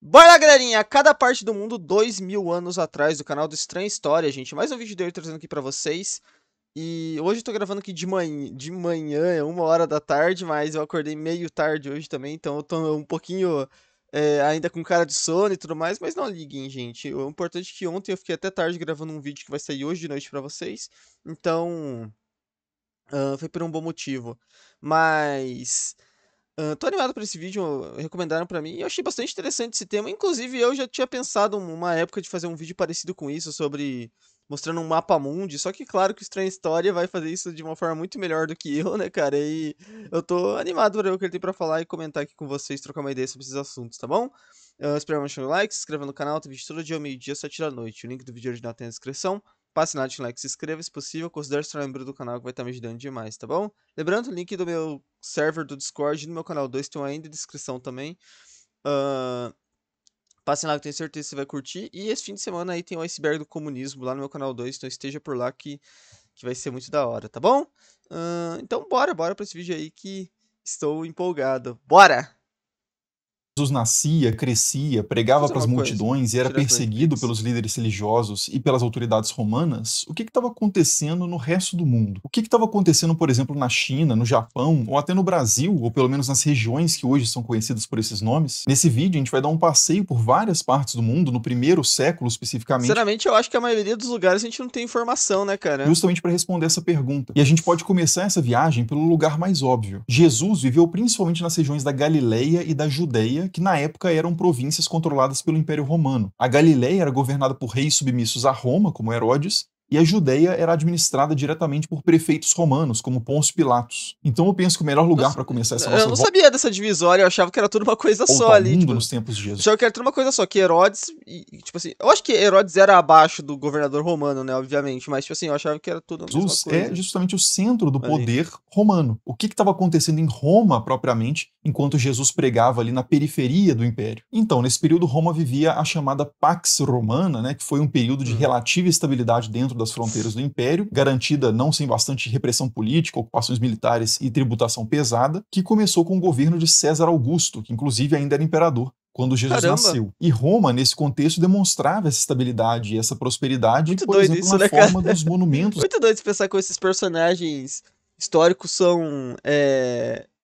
Bora lá, galerinha! Cada parte do mundo 2000 anos atrás, do canal do Estranha História, gente. Mais um vídeo dele trazendo aqui pra vocês. E hoje eu tô gravando aqui de manhã, é 1 hora da tarde, mas eu acordei meio tarde hoje também, então eu tô um pouquinho ainda com cara de sono e tudo mais, mas não liguem, gente. O importante é que ontem eu fiquei até tarde gravando um vídeo que vai sair hoje de noite pra vocês, então foi por um bom motivo. Mas tô animado pra esse vídeo, recomendaram pra mim, e eu achei bastante interessante esse tema. Inclusive, eu já tinha pensado uma época de fazer um vídeo parecido com isso, sobre mostrando um mapa mundi, só que claro que o Estranha História vai fazer isso de uma forma muito melhor do que eu, né, cara? E eu tô animado pra ver o que ele tem pra falar e comentar aqui com vocês, trocar uma ideia sobre esses assuntos, tá bom? Espero deixar o like, se inscreva no canal, tem vídeo todo dia ao meio-dia, 7 da noite. O link do vídeo original tem na descrição. Passe lá, deixa um like, se inscreva, se possível, considere se membro do canal que vai estar me ajudando demais, tá bom? Lembrando, o link do meu server do Discord e no meu canal 2 estão aí na descrição também. Uh, Passem lá que eu tenho certeza que você vai curtir. E esse fim de semana aí tem o Iceberg do Comunismo lá no meu canal 2, então esteja por lá que vai ser muito da hora, tá bom? Então bora pra esse vídeo aí que estou empolgado. Bora! Jesus nascia, crescia, Vou pregava fazer para as uma coisa, multidões e era tirar essa perseguido Netflix. pelos líderes religiosos e pelas autoridades romanas, o que estava acontecendo no resto do mundo? O que estava acontecendo, por exemplo, na China, no Japão, ou até no Brasil, ou pelo menos nas regiões que hoje são conhecidas por esses nomes? Nesse vídeo, a gente vai dar um passeio por várias partes do mundo, no primeiro século especificamente, Sinceramente, eu acho que a maioria dos lugares a gente não tem informação, né, cara? justamente para responder essa pergunta. E a gente pode começar essa viagem pelo lugar mais óbvio. Jesus viveu principalmente nas regiões da Galileia e da Judeia, que na época eram províncias controladas pelo Império Romano. A Galileia era governada por reis submissos a Roma, como Herodes, e a Judeia era administrada diretamente por prefeitos romanos, como Pôncio Pilatos. Então eu penso que o melhor lugar Nossa, para começar essa eu nossa não sabia dessa divisória, eu achava que era tudo uma coisa volta só ao ali, mundo tipo. nos tempos de Jesus, Achava que era tudo uma coisa só, que Herodes, tipo assim, eu acho que Herodes era abaixo do governador romano, né, obviamente, mas tipo assim, eu achava que era tudo a mesma Jesus é coisa justamente o centro do ali. poder romano. O que estava acontecendo em Roma propriamente, enquanto Jesus pregava ali na periferia do império? Então, nesse período, Roma vivia a chamada Pax Romana, né, que foi um período de Hum. relativa estabilidade dentro das fronteiras do império, garantida não sem bastante repressão política, ocupações militares e tributação pesada, que começou com o governo de César Augusto, que inclusive ainda era imperador quando Jesus Caramba, nasceu. E Roma, nesse contexto, demonstrava essa estabilidade e essa prosperidade, muito por doido exemplo, isso, na né, cara? forma dos monumentos. Muito doido você pensar como esses personagens históricos são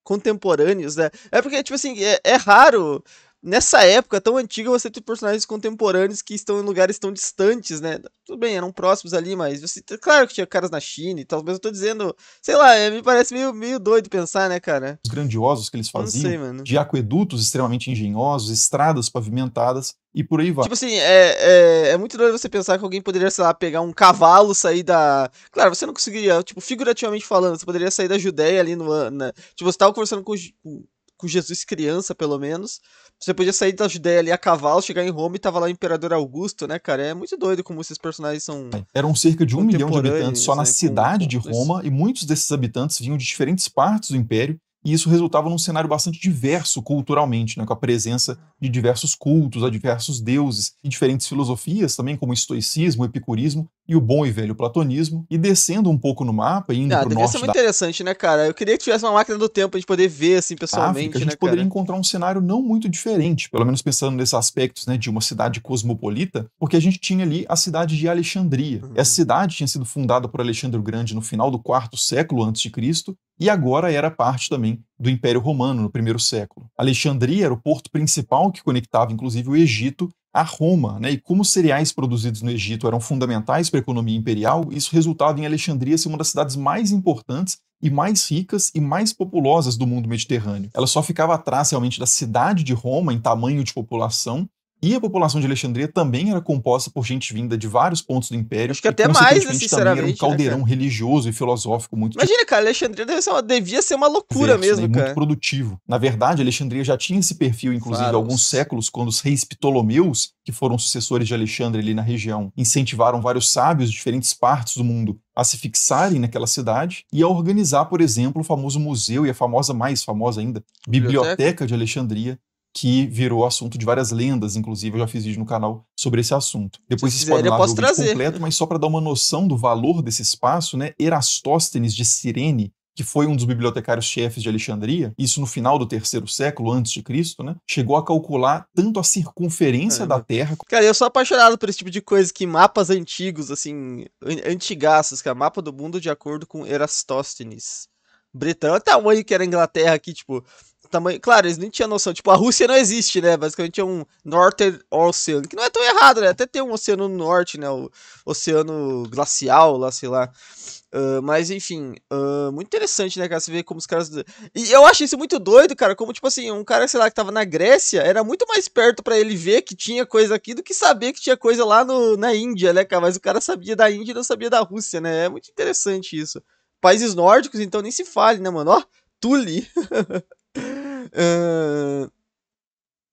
contemporâneos, né? É porque, tipo assim, é raro nessa época tão antiga você ter personagens contemporâneos que estão em lugares tão distantes, né? Tudo bem, eram próximos ali, mas você, claro que tinha caras na China e tal, mas eu tô dizendo, sei lá, me parece meio doido pensar, né, cara? Grandiosos que eles Não faziam, sei, mano. de aquedutos extremamente engenhosos, estradas pavimentadas e por aí vai. Tipo assim, é muito doido você pensar que alguém poderia, sei lá, pegar um cavalo, sair da. Claro, você não conseguiria, tipo, figurativamente falando, você poderia sair da Judéia ali no. Tipo, você tava conversando com Jesus criança, pelo menos. Você podia sair da Judéia ali a cavalo, chegar em Roma e tava lá o Imperador Augusto, né, cara? É muito doido como esses personagens são Eram cerca de 1 milhão de habitantes só contemporâneos, na né? cidade de Roma, e muitos desses habitantes vinham de diferentes partes do império, e isso resultava num cenário bastante diverso culturalmente, né, com a presença de diversos cultos a diversos deuses e diferentes filosofias também, como o estoicismo, o epicurismo e o bom e velho platonismo. E descendo um pouco no mapa, indo Ah, para o devia ser norte muito da interessante, né, cara? Eu queria que tivesse uma máquina do tempo pra gente poder ver, assim, África, a pessoalmente, né, gente poderia cara? encontrar um cenário não muito diferente, pelo menos pensando nesses aspectos, né, de uma cidade cosmopolita, porque a gente tinha ali a cidade de Alexandria. Essa Uhum. cidade tinha sido fundada por Alexandre o Grande no final do quarto século antes de Cristo e agora era parte também do Império Romano no primeiro século. Alexandria era o porto principal que conectava inclusive o Egito a Roma, né? E como os cereais produzidos no Egito eram fundamentais para a economia imperial, isso resultava em Alexandria ser uma das cidades mais importantes e mais ricas e mais populosas do mundo mediterrâneo. Ela só ficava atrás realmente da cidade de Roma em tamanho de população, e a população de Alexandria também era composta por gente vinda de vários pontos do império Acho que e, até mais, né, consequentemente, também era um sinceramente, né, caldeirão cara? religioso e filosófico muito Imagina, cara, Alexandria devia ser uma loucura diverso, né, e mesmo, muito cara. produtivo. Na verdade, Alexandria já tinha esse perfil, inclusive, há alguns Faros. séculos, quando os reis Ptolomeus, que foram sucessores de Alexandre ali na região, incentivaram vários sábios de diferentes partes do mundo a se fixarem naquela cidade e a organizar, por exemplo, o famoso museu e a famosa, mais famosa ainda, Biblioteca? Biblioteca de Alexandria, que virou assunto de várias lendas, inclusive eu já fiz vídeo no canal sobre esse assunto. Se Depois vocês vocês podem quiserem, eu lá ver posso o vídeo trazer. completo, mas só para dar uma noção do valor desse espaço, né, Erastóstenes de Cirene, que foi um dos bibliotecários-chefes de Alexandria, isso no final do 3º século antes de Cristo, né, chegou a calcular tanto a circunferência da Terra... Cara, eu sou apaixonado por esse tipo de coisa, que mapas antigos, assim, antigaços, cara, mapa do mundo de acordo com Eratóstenes. Britânia, o tamanho que era a Inglaterra aqui, tipo, tamanho, claro, eles nem tinham noção, tipo, a Rússia não existe, né, basicamente é um Northern Ocean, que não é tão errado, né, até tem um oceano no norte, né, o oceano glacial lá, sei lá. Mas enfim, muito interessante, né, cara, você vê como os caras... E eu acho isso muito doido, cara, como, tipo assim, um cara, sei lá, que tava na Grécia, era muito mais perto pra ele ver que tinha coisa aqui do que saber que tinha coisa lá na Índia, né, cara, mas o cara sabia da Índia e não sabia da Rússia, né, é muito interessante isso. Países nórdicos, então, nem se fale, né, mano, ó, Tule.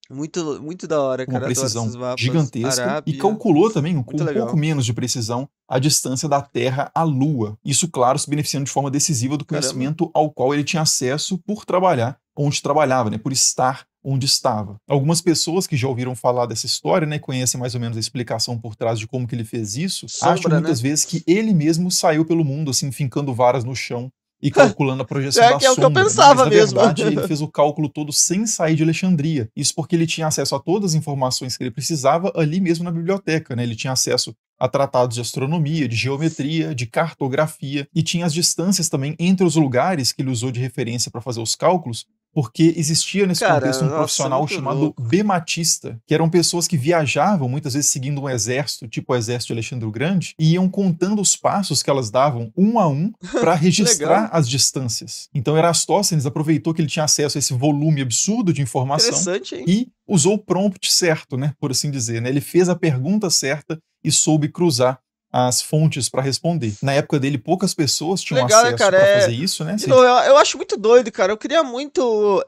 Muito da hora, uma cara, adoro precisão esses mapas. gigantesca, Arábia, e calculou também, com um legal. pouco menos de precisão, a distância da Terra à Lua. Isso, claro, se beneficiando de forma decisiva do conhecimento ao qual ele tinha acesso por trabalhar onde trabalhava, né, por estar onde estava. Algumas pessoas que já ouviram falar dessa história, né, conhecem mais ou menos a explicação por trás de como que ele fez isso, acham muitas vezes que ele mesmo saiu pelo mundo, assim, fincando varas no chão e calculando a projeção da que é o que eu sombra, pensava mas, mesmo. na verdade, ele fez o cálculo todo sem sair de Alexandria. Isso porque ele tinha acesso a todas as informações que ele precisava ali mesmo na biblioteca, né? Ele tinha acesso a tratados de astronomia, de geometria, de cartografia, e tinha as distâncias também entre os lugares que ele usou de referência para fazer os cálculos, porque existia nesse contexto um profissional chamado bematista, que eram pessoas que viajavam, muitas vezes seguindo um exército, tipo o exército de Alexandre o Grande, e iam contando os passos que elas davam um a um para registrar as distâncias. Então Eratóstenes aproveitou que ele tinha acesso a esse volume absurdo de informação e usou o prompt certo, né, por assim dizer, né? Ele fez a pergunta certa e soube cruzar as fontes para responder. Na época dele, poucas pessoas tinham acesso para fazer isso, né? Eu acho muito doido, cara. Eu queria muito...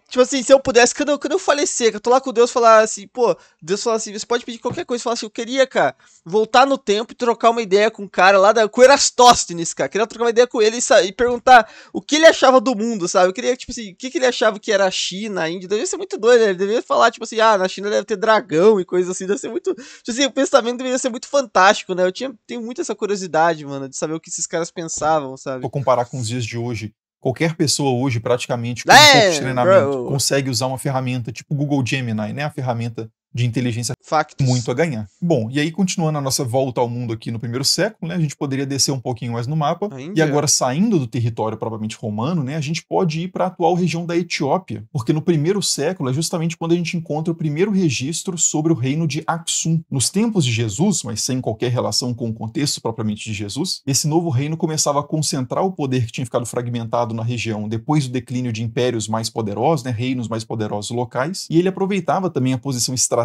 Tipo assim, se eu pudesse, quando eu falecer, que eu tô lá com Deus, falar assim, pô, Deus fala assim, você pode pedir qualquer coisa, falar assim, eu queria, cara, voltar no tempo e trocar uma ideia com um cara lá com Eratóstenes, cara, queria trocar uma ideia com ele e perguntar o que ele achava do mundo, sabe, eu queria, tipo assim, o que ele achava que era a China, a Índia, devia ser muito doido, né? Ele devia falar, tipo assim, na China deve ter dragão e coisa assim, deve ser muito, tipo assim, o pensamento deveria ser muito fantástico, né, tenho muito essa curiosidade, mano, de saber o que esses caras pensavam, sabe. Vou comparar com os dias de hoje. Qualquer pessoa hoje, praticamente, com um pouco de treinamento, consegue usar uma ferramenta tipo o Google Gemini, né? A ferramenta de inteligência muito a ganhar. Bom, e aí continuando a nossa volta ao mundo aqui no 1º século, né, a gente poderia descer um pouquinho mais no mapa, e agora saindo do território propriamente romano, né, a gente pode ir para a atual região da Etiópia, porque no 1º século é justamente quando a gente encontra o primeiro registro sobre o reino de Aksum. Nos tempos de Jesus, mas sem qualquer relação com o contexto propriamente de Jesus, esse novo reino começava a concentrar o poder que tinha ficado fragmentado na região depois do declínio de impérios mais poderosos, né, reinos mais poderosos locais, e ele aproveitava também a posição estratégica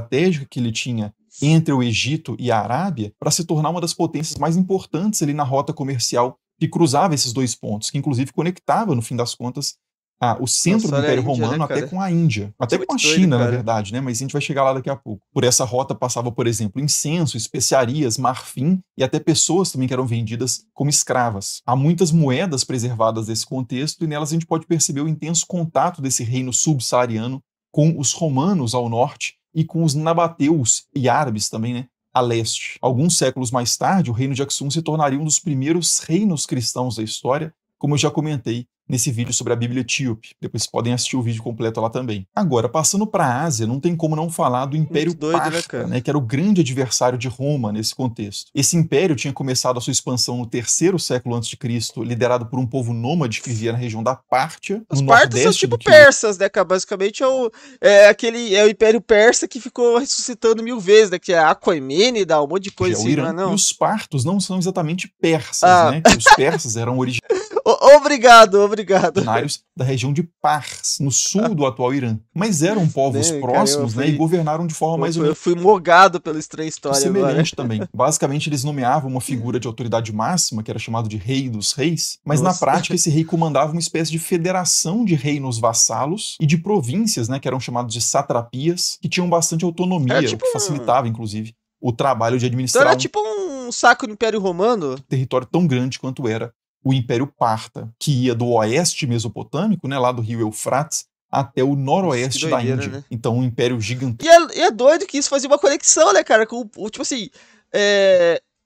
que ele tinha entre o Egito e a Arábia para se tornar uma das potências mais importantes ali na rota comercial que cruzava esses dois pontos, que inclusive conectava, no fim das contas, o centro do Império Romano, né, até com a Índia. Até com a China, na verdade, né? Mas a gente vai chegar lá daqui a pouco. Por essa rota passava, por exemplo, incenso, especiarias, marfim e até pessoas também que eram vendidas como escravas. Há muitas moedas preservadas desse contexto e nelas a gente pode perceber o intenso contato desse reino subsaariano com os romanos ao norte e com os nabateus e árabes também, né, a leste. Alguns séculos mais tarde, o reino de Aksum se tornaria um dos primeiros reinos cristãos da história, como eu já comentei nesse vídeo sobre a Bíblia Etíope. Depois vocês podem assistir o vídeo completo lá também. Agora, passando para a Ásia, não tem como não falar do Império Parta, né, que era o grande adversário de Roma nesse contexto. Esse império tinha começado a sua expansão no 3º século a.C., liderado por um povo nômade que vivia na região da Pártia. Os partos são tipo persas, né, cara? Basicamente é o Império Persa que ficou ressuscitando 1000 vezes, né? Que é Aquemênida, um monte de coisa assim, Irã, não. E os partos não são exatamente persas, né? Que os persas eram originários da região de Pars, no sul do atual Irã. Mas eram povos próximos, né? E governaram de forma mais ou menos... Eu fui mogado pela estranha história semelhante agora. Também. Basicamente, eles nomeavam uma figura de autoridade máxima, que era chamado de Rei dos Reis, mas na prática esse rei comandava uma espécie de federação de reinos vassalos e de províncias, né? Que eram chamados de satrapias, que tinham bastante autonomia, o que facilitava, inclusive, o trabalho de administrar... Então era tipo um saco do Império Romano? Território tão grande quanto era o Império Parta, que ia do oeste mesopotâmico, né, lá do rio Eufrates, até o noroeste da Índia. Né? Então, um império gigantesco. E é doido que isso fazia uma conexão, né, cara? Com, tipo assim,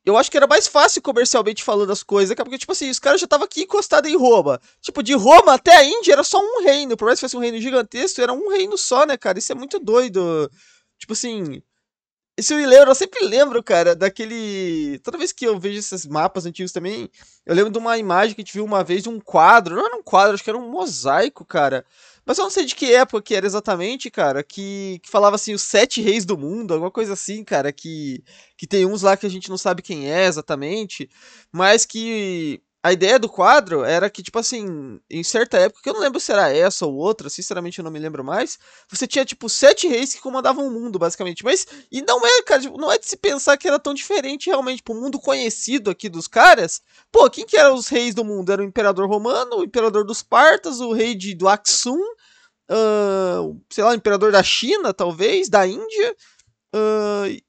eu acho que era mais fácil comercialmente falando as coisas, porque, tipo assim, os caras já estavam aqui encostados em Roma. Tipo, de Roma até a Índia era só um reino. Por mais que fosse um reino gigantesco, era um reino só, né, cara? Isso é muito doido. Tipo assim, isso me lembra, eu sempre lembro, cara, daquele. Toda vez que eu vejo esses mapas antigos também, eu lembro de uma imagem que a gente viu uma vez de um quadro. Não era um quadro, acho que era um mosaico, cara. Mas eu não sei de que época que era exatamente, cara, que falava assim, os 7 reis do mundo, alguma coisa assim, cara, que tem uns lá que a gente não sabe quem é exatamente, mas que a ideia do quadro era que, tipo assim, em certa época, que eu não lembro se era essa ou outra, sinceramente eu não me lembro mais, você tinha, tipo, 7 reis que comandavam o mundo, basicamente. Mas, e não é, cara, tipo, não é de se pensar que era tão diferente realmente. Tipo, o mundo conhecido aqui dos caras, pô, quem que eram os reis do mundo? Era o imperador romano, o imperador dos Partas, o rei do Aksum, sei lá, o imperador da China, talvez, da Índia.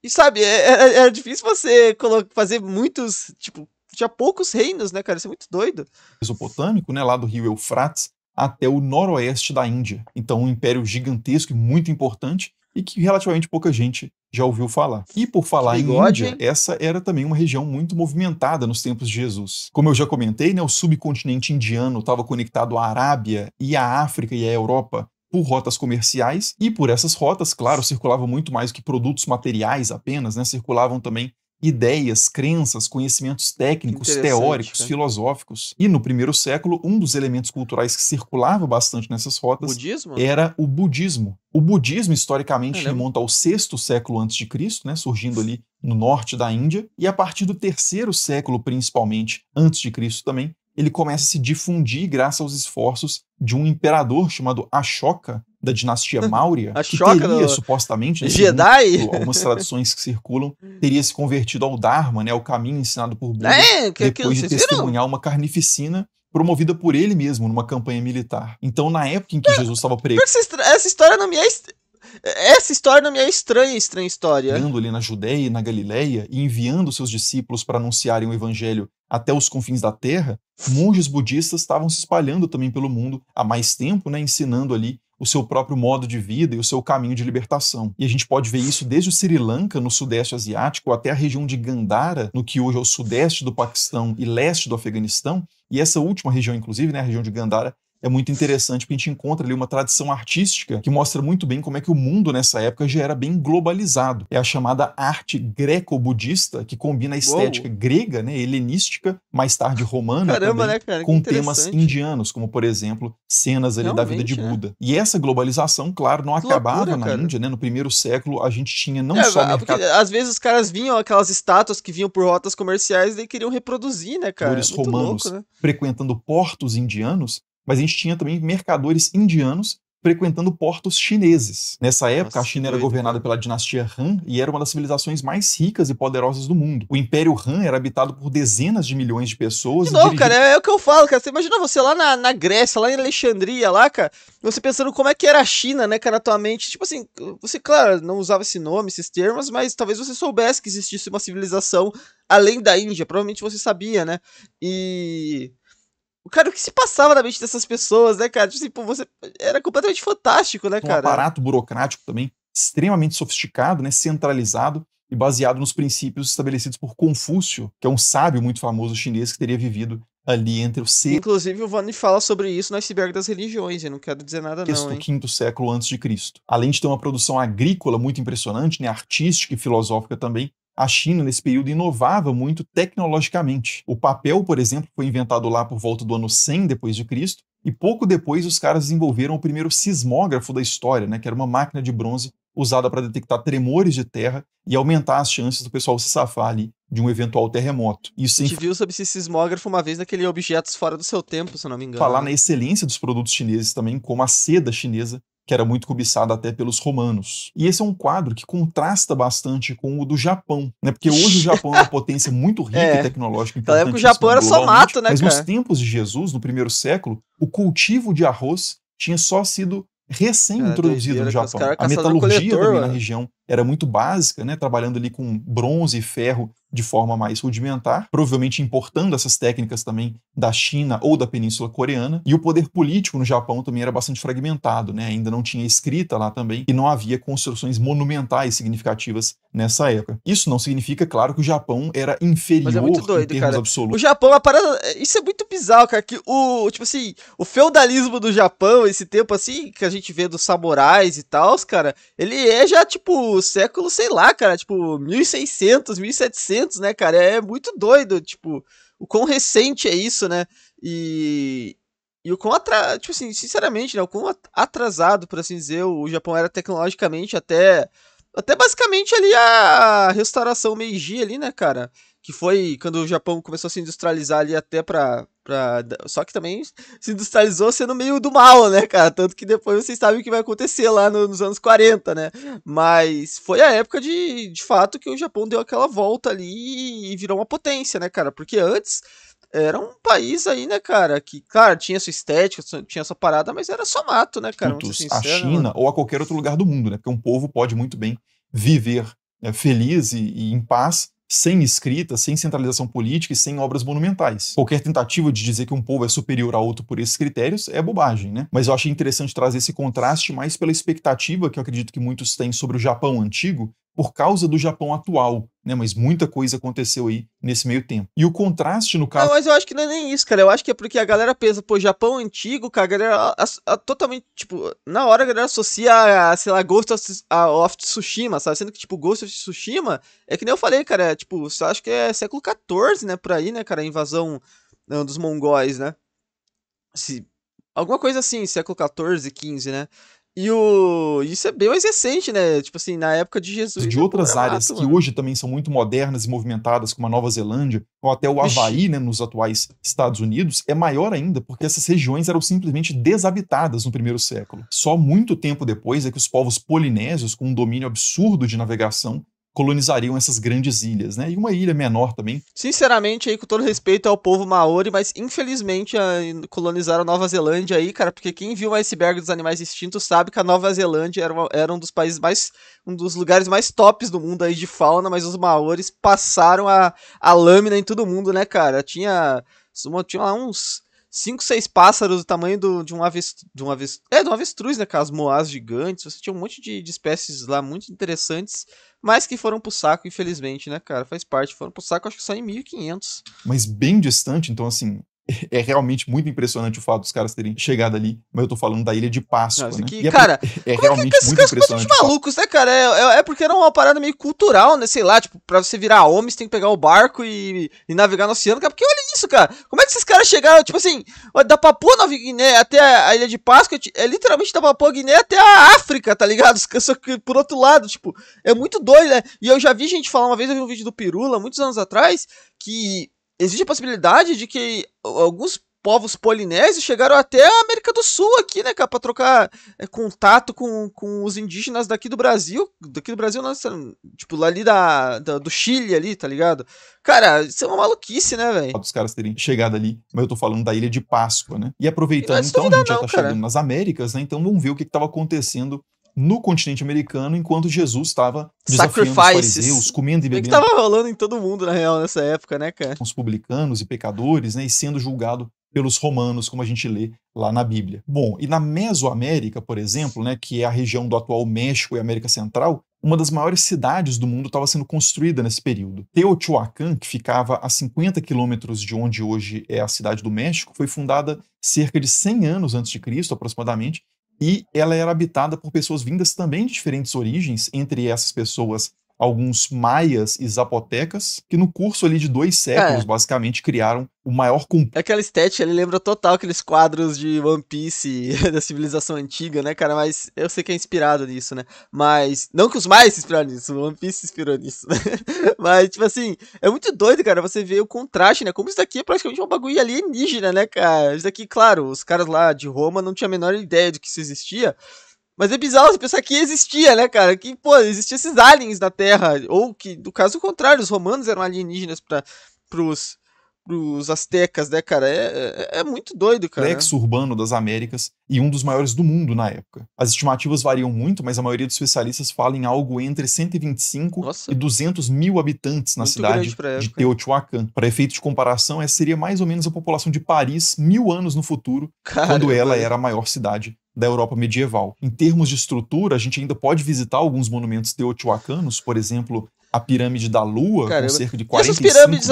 E sabe, era difícil você fazer muitos, tipo, tinha poucos reinos, né, cara? Isso é muito doido. Mesopotâmico, né, lá do rio Eufrates, até o noroeste da Índia. Então, um império gigantesco e muito importante e que relativamente pouca gente já ouviu falar. E por Que falar em bigode, Índia, hein? essa era também uma região muito movimentada nos tempos de Jesus. Como eu já comentei, né, o subcontinente indiano estava conectado à Arábia e à África e à Europa por rotas comerciais, e por essas rotas, claro, circulavam muito mais que produtos materiais apenas, né? Circulavam também ideias, crenças, conhecimentos Que técnicos, interessante, teóricos, cara. filosóficos. E no primeiro século, um dos elementos culturais que circulava bastante nessas rotas Budismo? era o budismo. O budismo, historicamente, Caramba. remonta ao sexto século antes de Cristo, né, surgindo ali no norte da Índia, e a partir do terceiro século, principalmente, antes de Cristo também, ele começa a se difundir graças aos esforços de um imperador chamado Ashoka, da dinastia Maurya, A que choca teria, do supostamente, né, segundo Jedi? algumas tradições que circulam, teria se convertido ao Dharma, né, ao caminho ensinado por Buda, Que depois de vocês viram? testemunhar uma carnificina promovida por ele mesmo numa campanha militar. Então, na época em que Jesus estava Pior que essa história não me é. Essa história não me é estranha, estranha história. pregando ali na Judéia e na Galileia e enviando seus discípulos para anunciarem o evangelho até os confins da terra, monges budistas estavam se espalhando também pelo mundo há mais tempo, né, ensinando ali o seu próprio modo de vida e o seu caminho de libertação. E a gente pode ver isso desde o Sri Lanka, no sudeste asiático, até a região de Gandhara, no que hoje é o sudeste do Paquistão e leste do Afeganistão. E essa última região, inclusive, né, a região de Gandhara, é muito interessante porque a gente encontra ali uma tradição artística que mostra muito bem como é que o mundo nessa época já era bem globalizado. É a chamada arte greco-budista, que combina a estética Uou. grega, né, helenística, mais tarde romana Caramba, também, né, cara? Que com temas interessante. indianos, como por exemplo, cenas ali da vida de Realmente, né? Buda. E essa globalização, claro, não Que acabava loucura, na cara. Índia, né? No primeiro século a gente tinha não só Porque mercado às vezes os caras vinham, aquelas estátuas que vinham por rotas comerciais e queriam reproduzir, né, cara? É muito louco, romanos né? frequentando portos indianos, mas a gente tinha também mercadores indianos frequentando portos chineses. Nessa época, a Nossa, que China era doido, governada cara. pela dinastia Han e era uma das civilizações mais ricas e poderosas do mundo. O Império Han era habitado por dezenas de milhões de De pessoas e novo, cara, dirigido é o que eu falo, cara. Você imagina você lá na Grécia, lá em Alexandria, lá, cara, você pensando como é que era a China, né, cara, na tua mente. Tipo assim, você, claro, não usava esse nome, esses termos, mas talvez você soubesse que existisse uma civilização além da Índia. Provavelmente você sabia, né? E. Cara, o que se passava na mente dessas pessoas, né, cara? Tipo assim, pô, você. Era completamente fantástico, né, um cara? aparato burocrático também extremamente sofisticado, né, centralizado e baseado nos princípios estabelecidos por Confúcio, que é um sábio muito famoso chinês que teria vivido ali entre o Inclusive, o Vani fala sobre isso no Iceberg das Religiões. Eu não quero dizer nada, não, sexto, hein? quinto século antes de Cristo. Além de ter uma produção agrícola muito impressionante, né, artística e filosófica também, a China, nesse período, inovava muito tecnologicamente. O papel, por exemplo, foi inventado lá por volta do ano 100 depois de Cristo, e pouco depois os caras desenvolveram o primeiro sismógrafo da história, né, que era uma máquina de bronze usada para detectar tremores de terra e aumentar as chances do pessoal se safar ali de um eventual terremoto. Isso A sem gente viu sobre esse sismógrafo uma vez naquele Objetos Fora do Seu Tempo, se eu não me engano, falar na né? excelência dos produtos chineses também, como a seda chinesa, que era muito cobiçada até pelos romanos. E esse é um quadro que contrasta bastante com o do Japão, né? Porque hoje o Japão é uma potência muito rica e É. tecnológica, Naquela época o Japão importantíssima era só globalmente, mato, né, mas nos cara? tempos de Jesus, no primeiro século, o cultivo de arroz tinha só sido Cara, recém-introduzido no doideira, cara. Os Japão. caras A caçador metalurgia coletor, também na mano. região era muito básica, né, trabalhando ali com bronze e ferro de forma mais rudimentar, provavelmente importando essas técnicas também da China ou da Península Coreana, e o poder político no Japão também era bastante fragmentado, né? Ainda não tinha escrita lá também, e não havia construções monumentais significativas nessa época. Isso não significa, claro, que o Japão era inferior Mas é muito doido, em termos cara. absolutos. O Japão, a parada. Isso é muito bizarro, cara. Que tipo assim, o feudalismo do Japão, esse tempo assim, que a gente vê dos samurais e tal, cara, ele é já, tipo, século, sei lá, cara, tipo, 1600, 1700, né, cara? É muito doido, tipo, o quão recente é isso, né? E o quão tipo assim, sinceramente, né, o quão atrasado, por assim dizer, o Japão era tecnologicamente até basicamente ali a restauração Meiji ali, né, cara? Que foi quando o Japão começou a se industrializar ali até só que também se industrializou sendo meio do mal, né, cara? Tanto que depois vocês sabem o que vai acontecer lá nos anos 40, né? Mas foi a época de fato que o Japão deu aquela volta ali e virou uma potência, né, cara? Porque antes era um país aí, né, cara, que, claro, tinha sua estética, tinha sua parada, mas era só mato, né, cara? Vamos ser A sinceros, né, China mano? ou a qualquer outro lugar do mundo, né? Porque um povo pode muito bem viver feliz e em paz, sem escrita, sem centralização política e sem obras monumentais. Qualquer tentativa de dizer que um povo é superior a outro por esses critérios é bobagem, né? Mas eu achei interessante trazer esse contraste mais pela expectativa que eu acredito que muitos têm sobre o Japão antigo, por causa do Japão atual, né? Mas muita coisa aconteceu aí nesse meio tempo. E o contraste, no Não, caso. mas eu acho que não é nem isso, cara. Eu acho que é porque a galera pensa, pô, Japão antigo, cara, a galera totalmente, tipo, na hora a galera associa sei lá, Ghost of Tsushima, sabe? Sendo que, tipo, Ghost of Tsushima é que nem eu falei, cara, tipo, eu acho que é século XIV, né, por aí, né, cara, a invasão dos mongóis, né? Se, alguma coisa assim, século XIV, XV, né? Isso é bem mais recente, né? Tipo assim, na época de De Jesus, pô, outras era áreas mato, que mano. hoje também são muito modernas e movimentadas, como a Nova Zelândia, ou até o Vixe. Havaí, né, nos atuais Estados Unidos, é maior ainda porque essas regiões eram simplesmente desabitadas no primeiro século. Só muito tempo depois é que os povos polinésios, com um domínio absurdo de navegação, colonizariam essas grandes ilhas, né? E uma ilha menor também. Sinceramente, aí, com todo respeito ao povo maori, mas infelizmente colonizaram a Nova Zelândia aí, cara, porque quem viu o iceberg dos animais extintos sabe que a Nova Zelândia era um dos países um dos lugares mais tops do mundo aí de fauna, mas os maoris passaram a lâmina em todo mundo, né, cara? Tinha lá uns 5, 6 pássaros do tamanho de um avestruz, né, cara? As moás gigantes, você tinha um monte de espécies lá muito interessantes, mas que foram pro saco, infelizmente, né, cara? Faz parte. Foram pro saco, acho que só em 1500. Mas bem distante, então assim, é realmente muito impressionante o fato dos caras terem chegado ali, mas eu tô falando da Ilha de Não, Páscoa, isso né? aqui, E cara, é como é que realmente esses muito caras são totalmente impressionante o fato. malucos, né, cara? É porque era uma parada meio cultural, né? Sei lá, tipo, pra você virar homem, você tem que pegar o barco e navegar no oceano, cara. Porque olha isso, cara. Como é que esses caras chegaram, tipo assim, da Papua Nova Guiné até a Ilha de Páscoa, é literalmente da Papua Guiné até a África, tá ligado? Só que por outro lado, tipo, é muito doido, né? E eu já vi gente falar, uma vez eu vi um vídeo do Pirula, muitos anos atrás, que existe a possibilidade de que alguns povos polinésios chegaram até a América do Sul aqui, né, cara, pra trocar contato com os indígenas daqui do Brasil. Daqui do Brasil, não, tipo, ali do Chile ali, tá ligado? Cara, isso é uma maluquice, né, velho? Dos caras terem chegado ali, mas eu tô falando da Ilha de Páscoa, né? E E não é aproveitando, de então, a duvidar gente já não, tá chegando cara. nas Américas, né? Então vamos ver o que estava acontecendo no continente americano enquanto Jesus estava desafiando os Sacrifices. fariseus, comendo e É que bebendo tava rolando em todo mundo, na real, nessa época, né, cara? com os publicanos e pecadores, né? E sendo julgado pelos romanos, como a gente lê lá na Bíblia. Bom, e na Mesoamérica, por exemplo, né, que é a região do atual México e América Central, uma das maiores cidades do mundo estava sendo construída nesse período. Teotihuacan, que ficava a 50 quilômetros de onde hoje é a cidade do México, foi fundada cerca de 100 anos antes de Cristo, aproximadamente, e ela era habitada por pessoas vindas também de diferentes origens, entre essas pessoas alguns maias e zapotecas, que no curso ali de 2 séculos, Cara, basicamente, criaram o maior aquela estética ali lembra total aqueles quadros de One Piece da civilização antiga, né, cara? Mas eu sei que é inspirado nisso, né? Mas. Não que os mais se inspiraram nisso, o One Piece se inspirou nisso, né? Mas, tipo assim, é muito doido, cara, você vê o contraste, né? Como isso daqui é praticamente um bagulho alienígena, né, cara? Isso daqui, claro, os caras lá de Roma não tinham a menor ideia de que isso existia. Mas é bizarro você pensar que existia, né, cara? Que, pô, existiam esses aliens na Terra. Ou que, no caso contrário, os romanos eram alienígenas pros pros astecas, né, cara? É muito doido, cara. Complexo urbano das Américas e um dos maiores do mundo na época. As estimativas variam muito, mas a maioria dos especialistas fala em algo entre 125 Nossa, e 200 mil habitantes na muito grande cidade pra de época. Teotihuacan. Para efeito de comparação, essa seria mais ou menos a população de Paris 1000 anos no futuro, quando ela Caramba, era a maior cidade da Europa medieval. Em termos de estrutura, a gente ainda pode visitar alguns monumentos teotihuacanos, por exemplo, a Pirâmide da Lua, com caramba. cerca de E essas 45. pirâmides,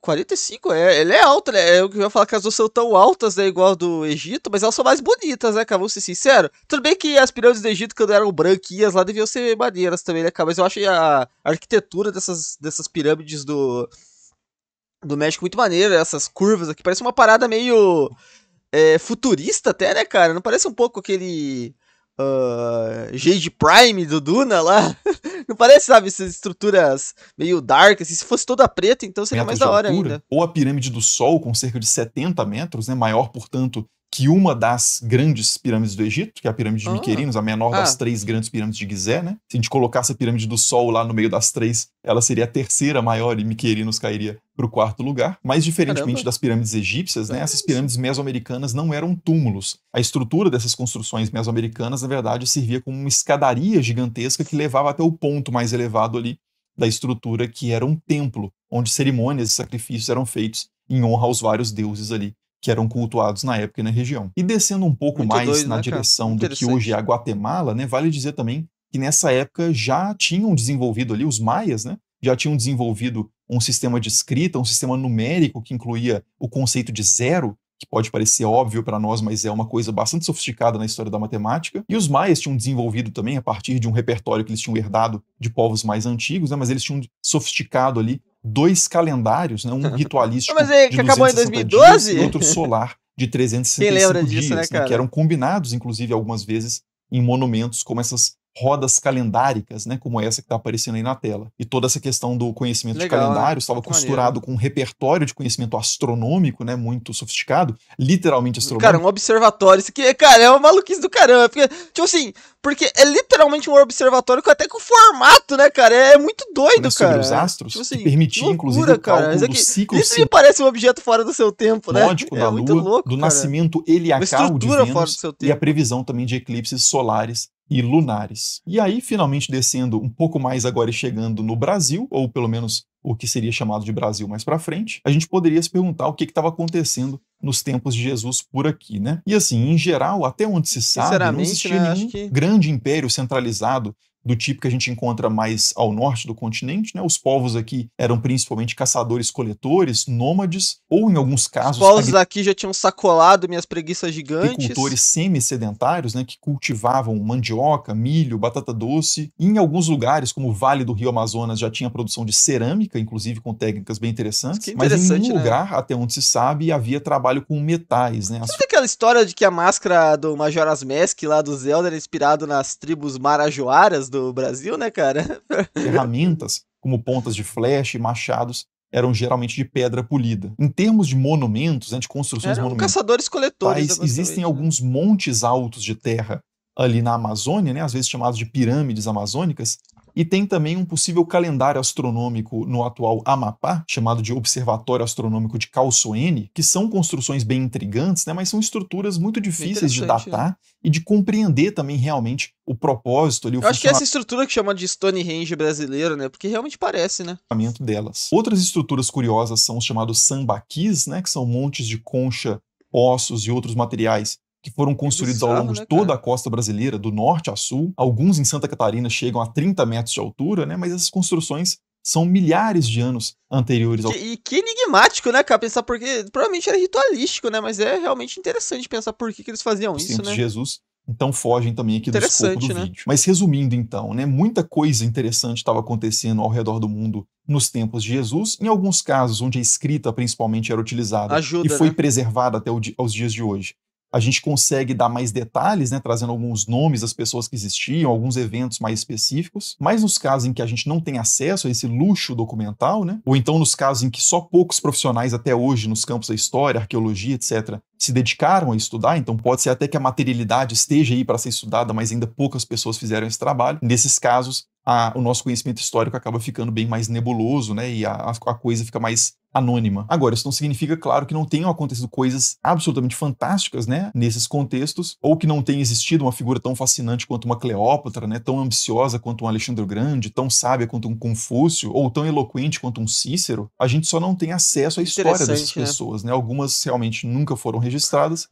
45, ela é alta, né? Eu ia falar que elas não são tão altas, né, igual a do Egito, mas elas são mais bonitas, né, cara? Vamos ser sinceros. Tudo bem que as pirâmides do Egito, quando eram branquinhas lá, deviam ser maneiras também, né, cara? Mas eu achei a arquitetura dessas pirâmides do México muito maneira, essas curvas aqui. Parece uma parada meio futurista até, né, cara? Não parece um pouco aquele Jade Prime do Duna lá? Não parece, sabe, essas estruturas meio dark, assim, se fosse toda preta, então seria mais Metros de da hora altura, ainda. ou a Pirâmide do Sol, com cerca de 70 metros, né, maior, portanto, que uma das grandes pirâmides do Egito, que é a Pirâmide de Miquerinos, a menor das 3 grandes pirâmides de Gizé, né? Se a gente colocasse a Pirâmide do Sol lá no meio das 3, ela seria a terceira maior e Miquerinos cairia para o 4º lugar. Mas, diferentemente das pirâmides egípcias, né, essas pirâmides mesoamericanas não eram túmulos. A estrutura dessas construções mesoamericanas, na verdade, servia como uma escadaria gigantesca que levava até o ponto mais elevado ali da estrutura, que era um templo, onde cerimônias e sacrifícios eram feitos em honra aos vários deuses ali, que eram cultuados na época e na região. E descendo um pouco Muito mais doido, na né, cara? direção do que hoje é a Guatemala, né, vale dizer também que nessa época já tinham desenvolvido ali, os maias, né, já tinham desenvolvido um sistema de escrita, um sistema numérico que incluía o conceito de zero, que pode parecer óbvio para nós, mas é uma coisa bastante sofisticada na história da matemática. E os maias tinham desenvolvido também, a partir de um repertório que eles tinham herdado de povos mais antigos, né, mas eles tinham sofisticado ali 2 calendários, né, um ritualístico Mas é de que acabou em 260 dias 2012? e outro solar de Quem lembra 365 disso, né, dias, né, que cara? eram combinados, inclusive, algumas vezes em monumentos como essas rodas calendáricas, né, como essa que está aparecendo aí na tela. E toda essa questão do conhecimento de Legal, né? calendário estava Muito costurado maneiro. com um repertório de conhecimento astronômico, né, muito sofisticado, literalmente Cara, um astronômico. observatório. Isso aqui, cara, é uma maluquice do caramba. Porque, tipo assim, porque é literalmente um observatório até com formato, né, cara? É muito doido, Né, sobre os cara. Tipo astros, que assim, que permitia, inclusive, loucura, o cara. cálculo Isso do aqui, ciclo isso me parece um objeto fora do seu tempo, né? sinódico da É muito Lua, louco, do cara. nascimento Uma heliacal de estrutura fora do Vênus seu e a tempo. previsão também de eclipses solares e lunares. E aí, finalmente descendo um pouco mais agora e chegando no Brasil, ou pelo menos o que seria chamado de Brasil mais para frente, a gente poderia se perguntar o que estava acontecendo nos tempos de Jesus por aqui, né? E assim, em geral, até onde se sabe, não Sinceramente, existia né? Acho nenhum que. grande império centralizado do tipo que a gente encontra mais ao norte do continente, né? Os povos aqui eram principalmente caçadores-coletores, nômades, ou em alguns Os casos povos aqui já tinham sacolado minhas preguiças gigantes. agricultores semi-sedentários, né, que cultivavam mandioca, milho, batata doce. E em alguns lugares, como o Vale do Rio Amazonas, já tinha produção de cerâmica, inclusive com técnicas bem Isso que interessantes. é Mas em nenhum interessante, né? lugar, até onde se sabe, havia trabalho com metais, né? As Sabe aquela história de que a máscara do Majora's Mask lá do Zelda era inspirado nas tribos marajoaras do Brasil, né, cara? ferramentas, como pontas de flecha e machados, eram geralmente de pedra polida. Em termos de monumentos, né, de construções Eram monumentais, caçadores-coletores, né, existem basicamente, né? alguns montes altos de terra ali na Amazônia, né, às vezes chamados de pirâmides amazônicas, e tem também um possível calendário astronômico no atual Amapá, chamado de Observatório Astronômico de Calçoene, que são construções bem intrigantes, né, mas são estruturas muito Bem difíceis de interessante, né? datar e de compreender também realmente o propósito ali, o Eu acho que essa funcionamento estrutura que chama de Stonehenge brasileiro, né? Porque realmente parece, né? delas. Outras estruturas curiosas são os chamados sambaquis, né, que são montes de concha, ossos e outros materiais que foram Que construídos ao bizarro, longo de né, toda cara? a costa brasileira, do norte a sul. Alguns em Santa Catarina chegam a 30 metros de altura, né, mas essas construções são milhares de anos anteriores ao E que enigmático, né, cara? Pensar porque provavelmente era ritualístico, né? Mas é realmente interessante pensar por que eles faziam os isso, tempos de né? Jesus, então fogem também aqui do escopo do Interessante, né? vídeo. Mas resumindo então, né, muita coisa interessante estava acontecendo ao redor do mundo nos tempos de Jesus, em alguns casos onde a escrita principalmente era utilizada e Ajuda, foi né? preservada até aos dias de hoje. A gente consegue dar mais detalhes, né, trazendo alguns nomes das pessoas que existiam, alguns eventos mais específicos, mas nos casos em que a gente não tem acesso a esse luxo documental, né, ou então nos casos em que só poucos profissionais até hoje nos campos da história, arqueologia, etc., se dedicaram a estudar, então pode ser até que a materialidade esteja aí para ser estudada, mas ainda poucas pessoas fizeram esse trabalho. Nesses casos, o nosso conhecimento histórico acaba ficando bem mais nebuloso, né, e a coisa fica mais anônima. Agora, isso não significa, claro, que não tenham acontecido coisas absolutamente fantásticas, né, nesses contextos, ou que não tenha existido uma figura tão fascinante quanto uma Cleópatra, né, tão ambiciosa quanto um Alexandre o Grande, tão sábia quanto um Confúcio, ou tão eloquente quanto um Cícero. A gente só não tem acesso à história dessas Interessante, né? pessoas, né? Algumas realmente nunca foram registradas.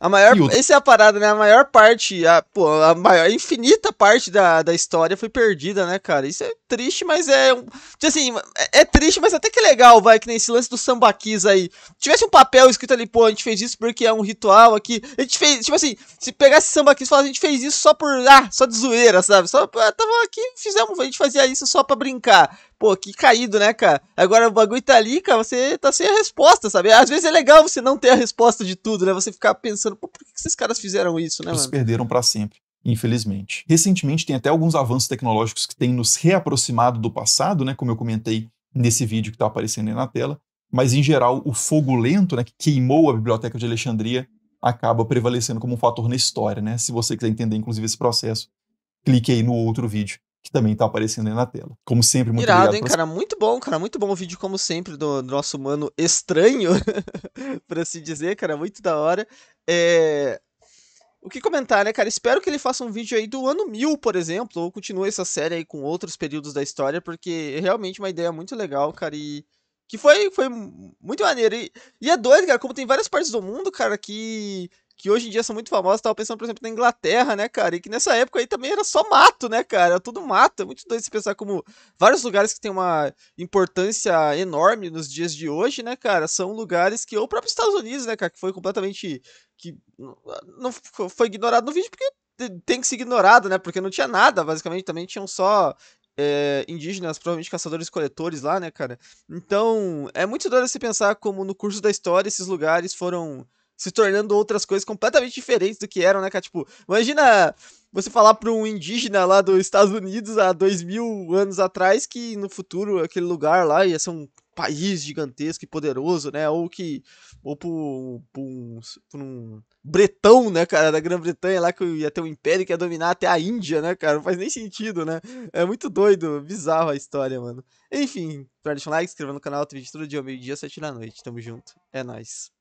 Essa é a parada, né? A maior parte, a maior, infinita parte da história foi perdida, né, cara? Isso é triste, mas assim, é triste, mas até que é legal, vai, que nem esse lance do sambaquis aí. Se tivesse um papel escrito ali, pô, a gente fez isso porque é um ritual aqui. A gente fez, tipo assim, se pegasse sambaquis e falasse, a gente fez isso só por, só de zoeira, sabe? Só, tava aqui, a gente fazia isso só pra brincar. Pô, que caído, né, cara? Agora o bagulho tá ali, cara, você tá sem a resposta, sabe? Às vezes é legal você não ter a resposta de tudo, né? Você ficar pensando, pô, por que esses caras fizeram isso, né, mano? Eles perderam pra sempre, infelizmente. Recentemente tem até alguns avanços tecnológicos que têm nos reaproximado do passado, né? Como eu comentei nesse vídeo que tá aparecendo aí na tela. Mas, em geral, o fogo lento, né, que queimou a Biblioteca de Alexandria, acaba prevalecendo como um fator na história, né? Se você quiser entender, inclusive, esse processo, clique aí no outro vídeo, que também tá aparecendo aí na tela. Como sempre, muito irado, obrigado. Hein, cara? Muito bom, cara. Muito bom o vídeo, como sempre, do nosso mano estranho, por assim dizer, cara. Muito da hora. O que comentar, né, cara? Espero que ele faça um vídeo aí do ano 1000, por exemplo, ou continue essa série aí com outros períodos da história, porque é realmente uma ideia muito legal, cara, e que foi muito maneiro. E é doido, cara, como tem várias partes do mundo, cara, que hoje em dia são muito famosas. Tava pensando, por exemplo, na Inglaterra, né, cara, e que nessa época aí também era só mato, né, cara, era tudo mato. É muito doido se pensar como vários lugares que tem uma importância enorme nos dias de hoje, né, cara, são lugares que, ou o próprio Estados Unidos, né, cara, que foi completamente que não foi ignorado no vídeo porque tem que ser ignorado, né? Porque não tinha nada, basicamente, também tinham só indígenas, provavelmente caçadores-coletores lá, né, cara? Então, é muito doido você pensar como no curso da história esses lugares foram se tornando outras coisas completamente diferentes do que eram, né, cara? Tipo, imagina você falar para um indígena lá dos Estados Unidos há 2000 anos atrás que no futuro aquele lugar lá ia ser um país gigantesco e poderoso, né? Ou por um bretão, né, cara, da Grã-Bretanha lá que ia ter um império que ia dominar até a Índia, né, cara? Não faz nem sentido, né? É muito doido, bizarro a história, mano. Enfim, deixa um like, se inscreva no canal, tem vídeo todo dia, meio-dia, 7 da noite. Tamo junto. É nóis.